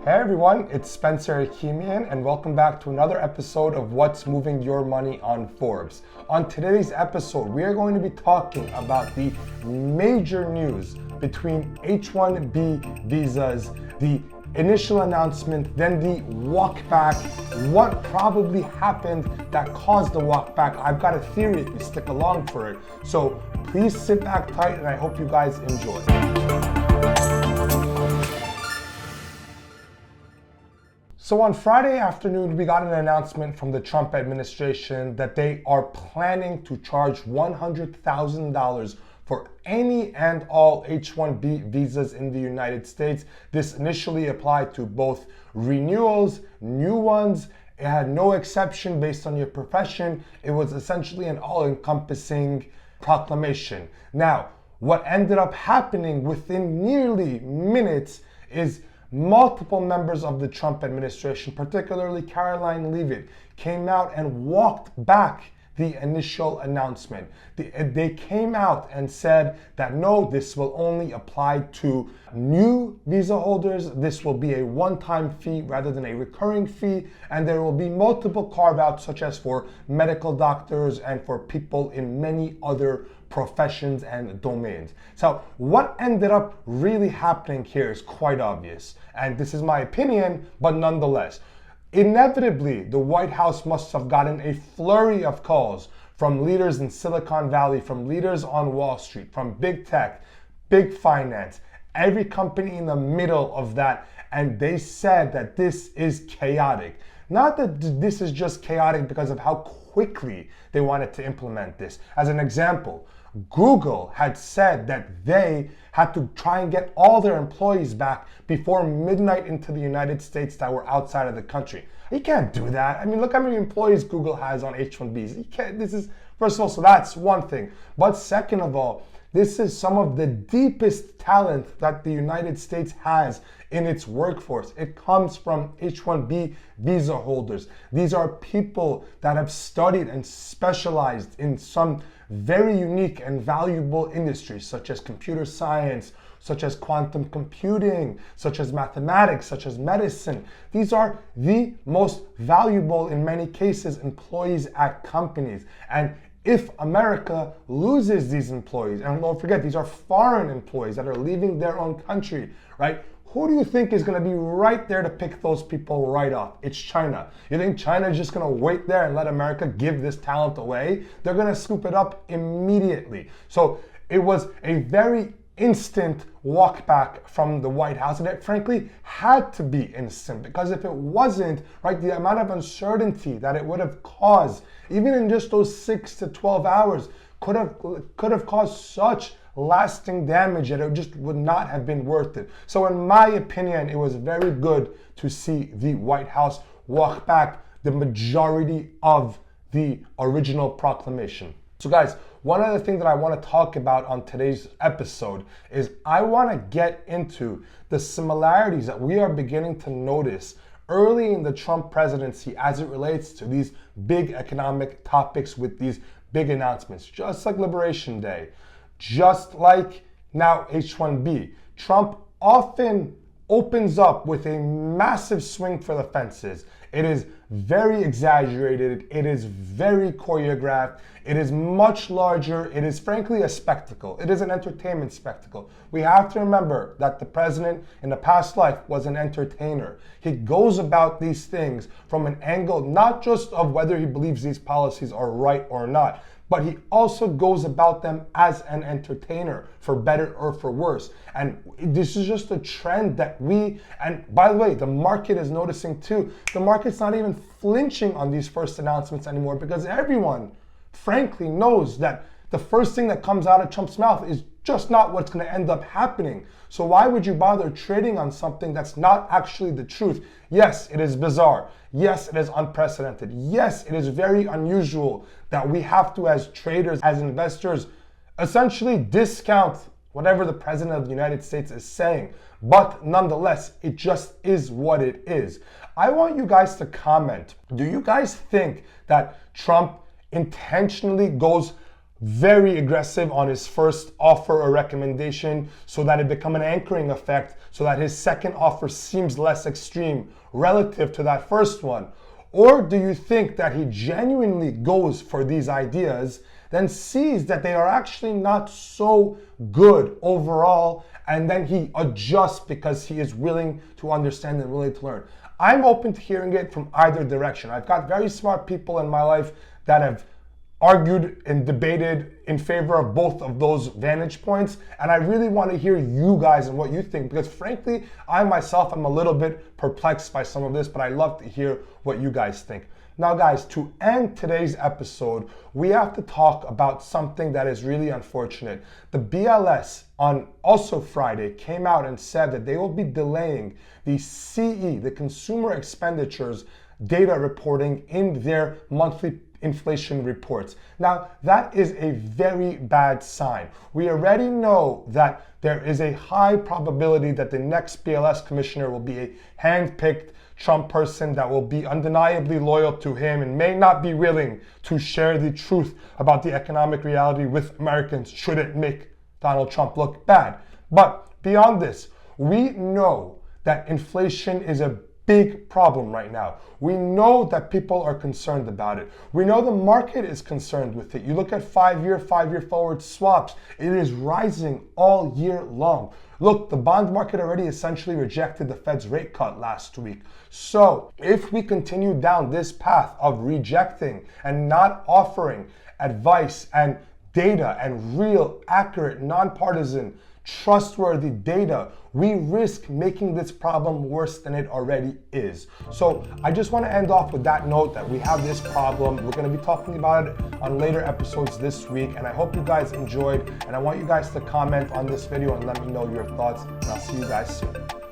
Hey everyone, it's Spencer Hakimian and welcome back to another episode of What's Moving Your Money on Forbes. On today's episode, we are going to be talking about the major news between H1-B visas, the initial announcement, then the walk back, what probably happened that caused the walk back. I've got a theory if you stick along for it. So please sit back tight and I hope you guys enjoy. So on Friday afternoon, we got an announcement from the Trump administration that they are planning to charge $100,000 for any and all H1-B visas in the United States. This initially applied to both renewals, new ones. It had no exception based on your profession. It was essentially an all-encompassing proclamation. Now, what ended up happening within nearly minutes is multiple members of the Trump administration, particularly Caroline Leavitt, came out and walked back the initial announcement. They came out and said that no, this will only apply to new visa holders. This will be a one-time fee rather than a recurring fee, and there will be multiple carve-outs such as for medical doctors and for people in many other professions and domains. So what ended up really happening here is quite obvious, and this is my opinion, but nonetheless, inevitably, the White House must have gotten a flurry of calls from leaders in Silicon Valley, from leaders on Wall Street, from big tech, big finance, every company in the middle of that, and they said that this is chaotic. Not that this is just chaotic because of how quickly they wanted to implement this. As an example, Google had said that they had to try and get all their employees back before midnight into the United States that were outside of the country. You can't do that. I mean, look how many employees Google has on H1Bs. You can't, this is, first of all, so that's one thing. But second of all, this is some of the deepest talent that the United States has in its workforce. It comes from H1B visa holders. These are people that have studied and specialized in some very unique and valuable industries such as computer science, such as quantum computing, such as mathematics, such as medicine. These are the most valuable, in many cases, employees at companies. And if America loses these employees, and don't forget, these are foreign employees that are leaving their own country, right? Who do you think is going to be right there to pick those people right off? It's China. You think China is just going to wait there and let America give this talent away? They're going to scoop it up immediately. So it was a very instant walk back from the White House, and it frankly had to be instant, because if it wasn't, right, the amount of uncertainty that it would have caused, even in just those 6 to 12 hours, could have caused such lasting damage that it just would not have been worth it. So in my opinion, it was very good to see the White House walk back the majority of the original proclamation. So guys, one other thing that I want to talk about on today's episode is I want to get into the similarities that we are beginning to notice early in the Trump presidency as it relates to these big economic topics with these big announcements, just like Liberation Day, just like now H1B. Trump often opens up with a massive swing for the fences. It is very exaggerated. It is very choreographed. It is much larger. It is frankly a spectacle. It is an entertainment spectacle. We have to remember that the president in the past life was an entertainer. He goes about these things from an angle not just of whether he believes these policies are right or not, but he also goes about them as an entertainer, for better or for worse. And this is just a trend that and by the way, the market is noticing too. The market's not even flinching on these first announcements anymore, because everyone, frankly, knows that the first thing that comes out of Trump's mouth is just not what's going to end up happening. So why would you bother trading on something that's not actually the truth? Yes, it is bizarre. Yes, it is unprecedented. Yes, it is very unusual that we have to, as traders, as investors, essentially discount whatever the president of the United States is saying. But nonetheless, it just is what it is. I want you guys to comment. Do you guys think that Trump intentionally goes very aggressive on his first offer or recommendation so that it become an anchoring effect so that his second offer seems less extreme relative to that first one? Or do you think that he genuinely goes for these ideas, then sees that they are actually not so good overall, and then he adjusts because he is willing to understand and willing to learn? I'm open to hearing it from either direction. I've got very smart people in my life that have argued and debated in favor of both of those vantage points, and I really want to hear you guys and what you think, because frankly, I myself am a little bit perplexed by some of this, but I love to hear what you guys think. Now guys, to end today's episode, we have to talk about something that is really unfortunate. The BLS on also Friday came out and said that they will be delaying the CE, the consumer expenditures data reporting in their monthly inflation reports. Now, that is a very bad sign. We already know that there is a high probability that the next BLS commissioner will be a hand-picked Trump person that will be undeniably loyal to him and may not be willing to share the truth about the economic reality with Americans should it make Donald Trump look bad. But beyond this, we know that inflation is a big problem right now. We know that people are concerned about it. We know the market is concerned with it. You look at five-year forward swaps, it is rising all year long. Look, the bond market already essentially rejected the Fed's rate cut last week. So if we continue down this path of rejecting and not offering advice and data and real, accurate, nonpartisan, trustworthy data, we risk making this problem worse than it already is. So I just want to end off with that note that we have this problem. We're going to be talking about it on later episodes this week, and I hope you guys enjoyed, and I want you guys to comment on this video and let me know your thoughts, and I'll see you guys soon.